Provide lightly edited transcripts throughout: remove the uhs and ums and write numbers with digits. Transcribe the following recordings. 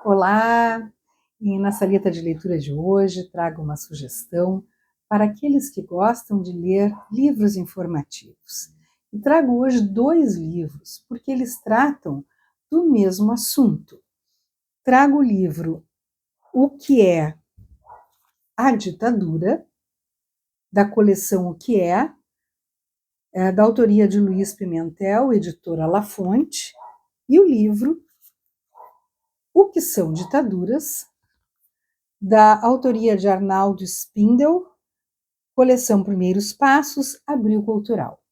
Olá! E na saleta de leitura de hoje trago uma sugestão para aqueles que gostam de ler livros informativos. E trago hoje 2 livros, porque eles tratam do mesmo assunto. Trago o livro O que é a ditadura, da coleção O que é, da autoria de Luiz Pimentel, editora La Fonte, e o livro O que são ditaduras, da autoria de Arnaldo Spindel, coleção Primeiros Passos, Abril Cultural.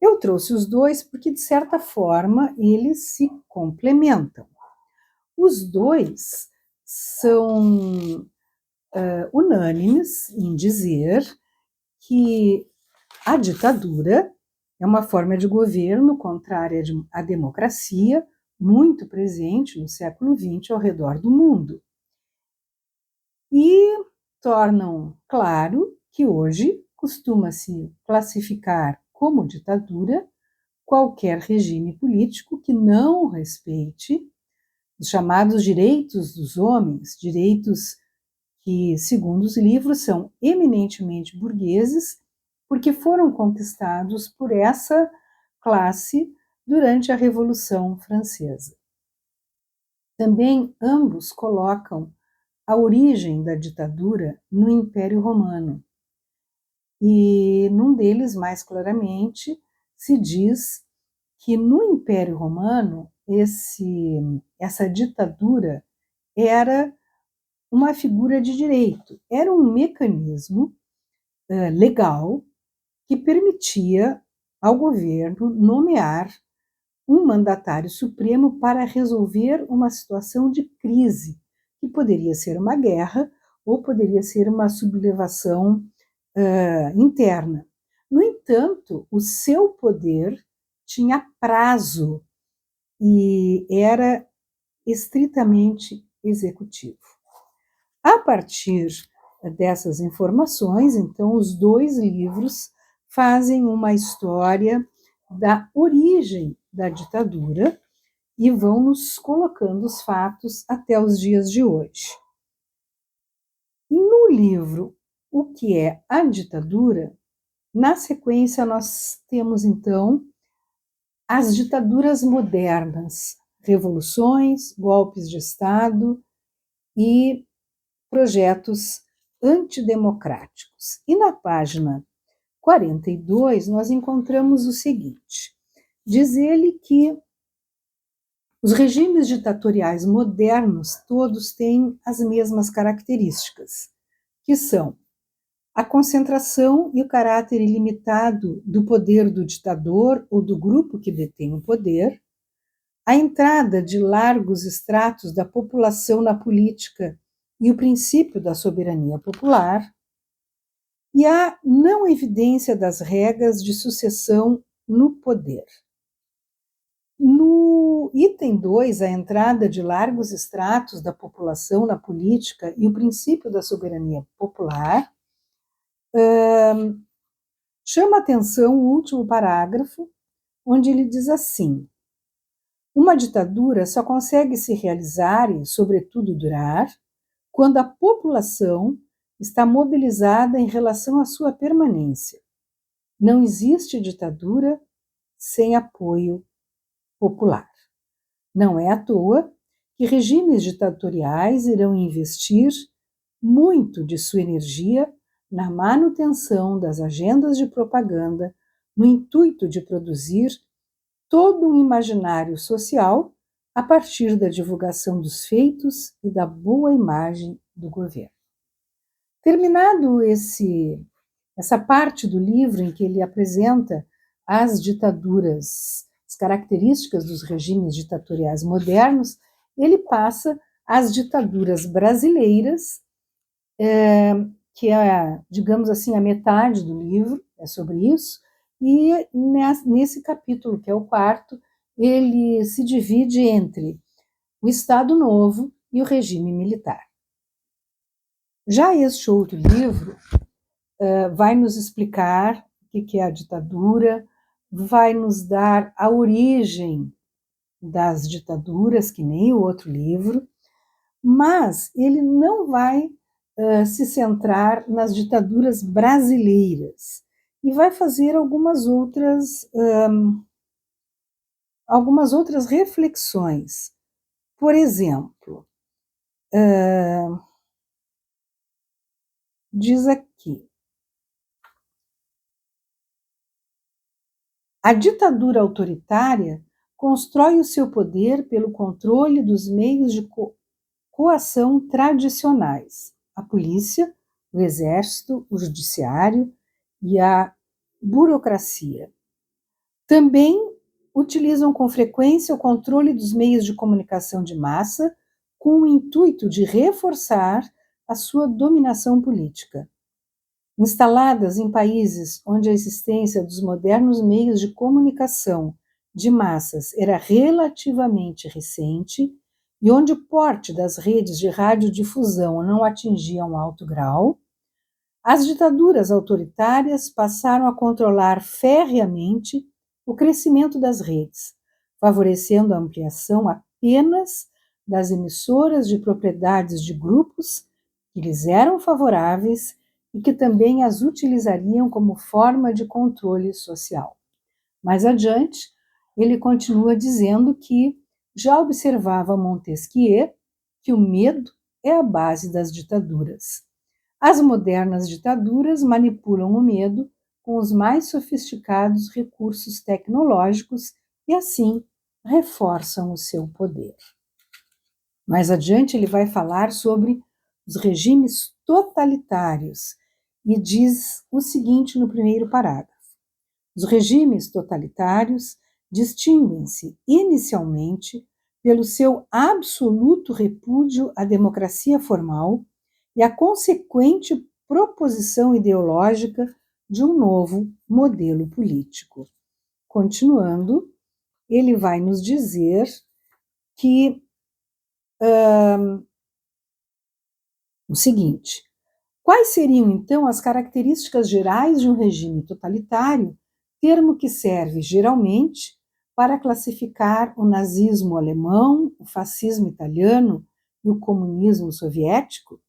Eu trouxe os dois porque, de certa forma, eles se complementam. Os dois são unânimes em dizer que a ditadura é uma forma de governo contrária à democracia, muito presente no século XX ao redor do mundo. E tornam claro que hoje costuma-se classificar como ditadura qualquer regime político que não respeite os chamados direitos dos homens, direitos que, segundo os livros, são eminentemente burgueses, porque foram conquistados por essa classe durante a Revolução Francesa. Também ambos colocam a origem da ditadura no Império Romano. E num deles, mais claramente, se diz que no Império Romano essa ditadura era uma figura de direito, era um mecanismo legal que permitia ao governo nomear um mandatário supremo para resolver uma situação de crise, que poderia ser uma guerra ou poderia ser uma sublevação interna. No entanto, o seu poder tinha prazo e era estritamente executivo. A partir dessas informações, então, os 2 livros fazem uma história da origem da ditadura e vão nos colocando os fatos até os dias de hoje. No livro O que é a ditadura, na sequência nós temos então as ditaduras modernas, revoluções, golpes de Estado e projetos antidemocráticos. E na página 42 nós encontramos o seguinte: diz ele que os regimes ditatoriais modernos todos têm as mesmas características, que são a concentração e o caráter ilimitado do poder do ditador ou do grupo que detém o poder, a entrada de largos estratos da população na política e o princípio da soberania popular, e a não evidência das regras de sucessão no poder. No item 2, a entrada de largos estratos da população na política e o princípio da soberania popular, chama atenção o último parágrafo, onde ele diz assim: uma ditadura só consegue se realizar e, sobretudo, durar quando a população está mobilizada em relação à sua permanência. Não existe ditadura sem apoio popular. Não é à toa que regimes ditatoriais irão investir muito de sua energia na manutenção das agendas de propaganda, no intuito de produzir todo um imaginário social a partir da divulgação dos feitos e da boa imagem do governo. Terminado essa parte do livro em que ele apresenta as ditaduras, as características dos regimes ditatoriais modernos, ele passa às ditaduras brasileiras, que é, digamos assim, a metade do livro, é sobre isso, e nesse capítulo, que é o 4º, ele se divide entre o Estado Novo e o regime militar. Já este outro livro vai nos explicar o que é a ditadura, vai nos dar a origem das ditaduras, que nem o outro livro, Mas ele não vai se centrar nas ditaduras brasileiras e vai fazer algumas outras reflexões. Por exemplo, diz aqui: a ditadura autoritária constrói o seu poder pelo controle dos meios de coação tradicionais: a polícia, o exército, o judiciário e a burocracia. Também utilizam com frequência o controle dos meios de comunicação de massa com o intuito de reforçar a sua dominação política. Instaladas em países onde a existência dos modernos meios de comunicação de massas era relativamente recente e onde o porte das redes de radiodifusão não atingia um alto grau, as ditaduras autoritárias passaram a controlar ferreamente o crescimento das redes, favorecendo a ampliação apenas das emissoras de propriedades de grupos que lhes eram favoráveis e que também as utilizariam como forma de controle social. Mais adiante, ele continua dizendo que já observava Montesquieu que o medo é a base das ditaduras. As modernas ditaduras manipulam o medo com os mais sofisticados recursos tecnológicos e, assim, reforçam o seu poder. Mais adiante, ele vai falar sobre os regimes totalitários e diz o seguinte no primeiro parágrafo: os regimes totalitários distinguem-se inicialmente pelo seu absoluto repúdio à democracia formal e a consequente proposição ideológica de um novo modelo político. Continuando, ele vai nos dizer que o seguinte: quais seriam então as características gerais de um regime totalitário, termo que serve geralmente para classificar o nazismo alemão, o fascismo italiano e o comunismo soviético?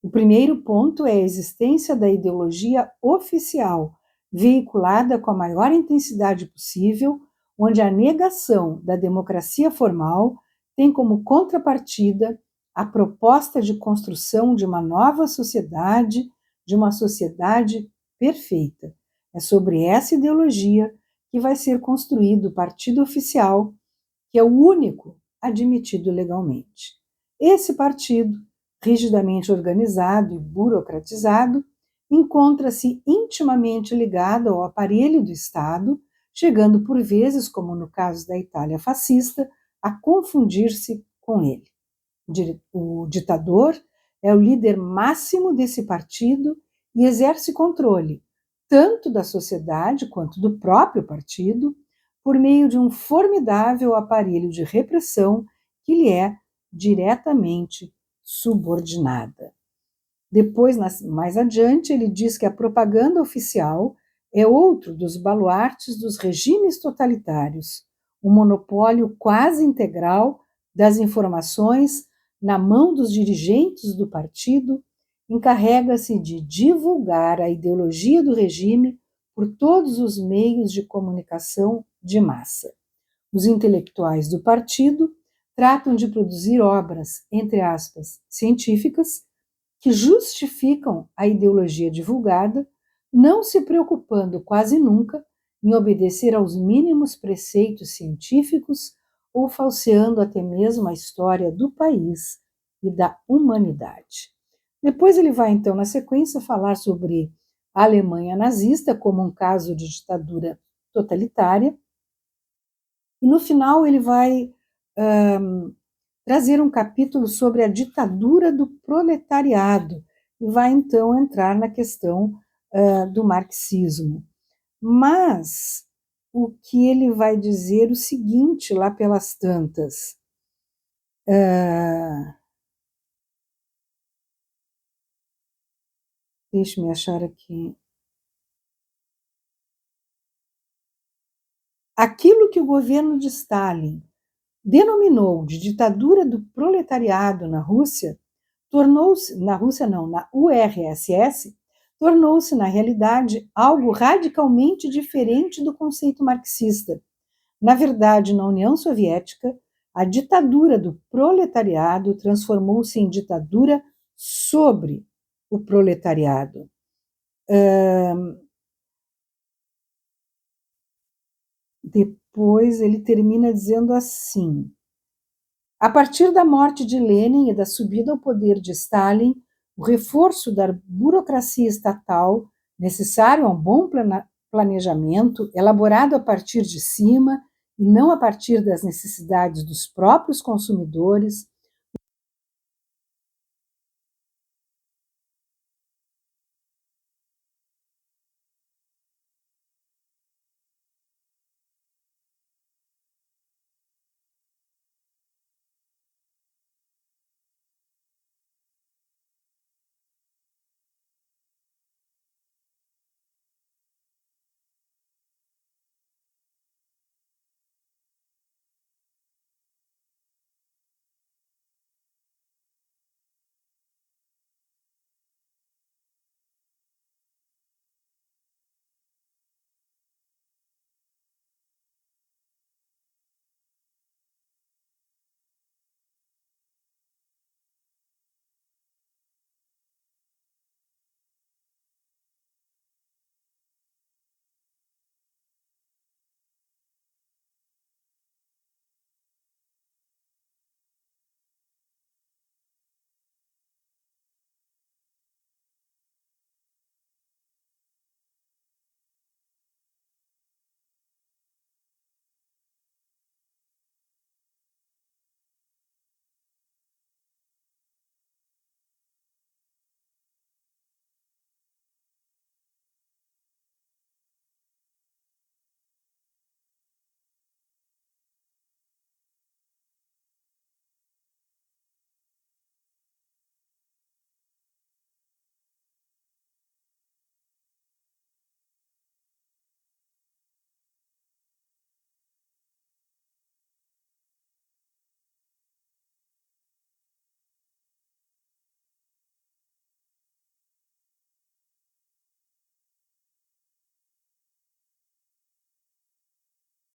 O primeiro ponto é a existência da ideologia oficial, veiculada com a maior intensidade possível, onde a negação da democracia formal tem como contrapartida a proposta de construção de uma nova sociedade, de uma sociedade perfeita. É sobre essa ideologia que vai ser construído o partido oficial, que é o único admitido legalmente. Esse partido, rigidamente organizado e burocratizado, encontra-se intimamente ligado ao aparelho do Estado, chegando por vezes, como no caso da Itália fascista, a confundir-se com ele. O ditador é o líder máximo desse partido e exerce controle tanto da sociedade quanto do próprio partido por meio de um formidável aparelho de repressão que lhe é diretamente subordinada. Depois, mais adiante, ele diz que a propaganda oficial é outro dos baluartes dos regimes totalitários, o monopólio quase integral das informações na mão dos dirigentes do partido encarrega-se de divulgar a ideologia do regime por todos os meios de comunicação de massa. Os intelectuais do partido tratam de produzir obras, entre aspas, científicas, que justificam a ideologia divulgada, não se preocupando quase nunca em obedecer aos mínimos preceitos científicos ou falseando até mesmo a história do país e da humanidade. Depois ele vai, então, na sequência, falar sobre a Alemanha nazista como um caso de ditadura totalitária, e no final ele vai trazer um capítulo sobre a ditadura do proletariado, e vai então entrar na questão do marxismo. Mas o que ele vai dizer o seguinte, lá pelas tantas, deixe-me achar aqui. Aquilo que o governo de Stalin denominou de ditadura do proletariado na Rússia, na URSS, tornou-se, na realidade, algo radicalmente diferente do conceito marxista. Na verdade, na União Soviética, a ditadura do proletariado transformou-se em ditadura sobre o proletariado. Depois ele termina dizendo assim: a partir da morte de Lenin e da subida ao poder de Stalin, o reforço da burocracia estatal, necessário a um bom planejamento, elaborado a partir de cima e não a partir das necessidades dos próprios consumidores,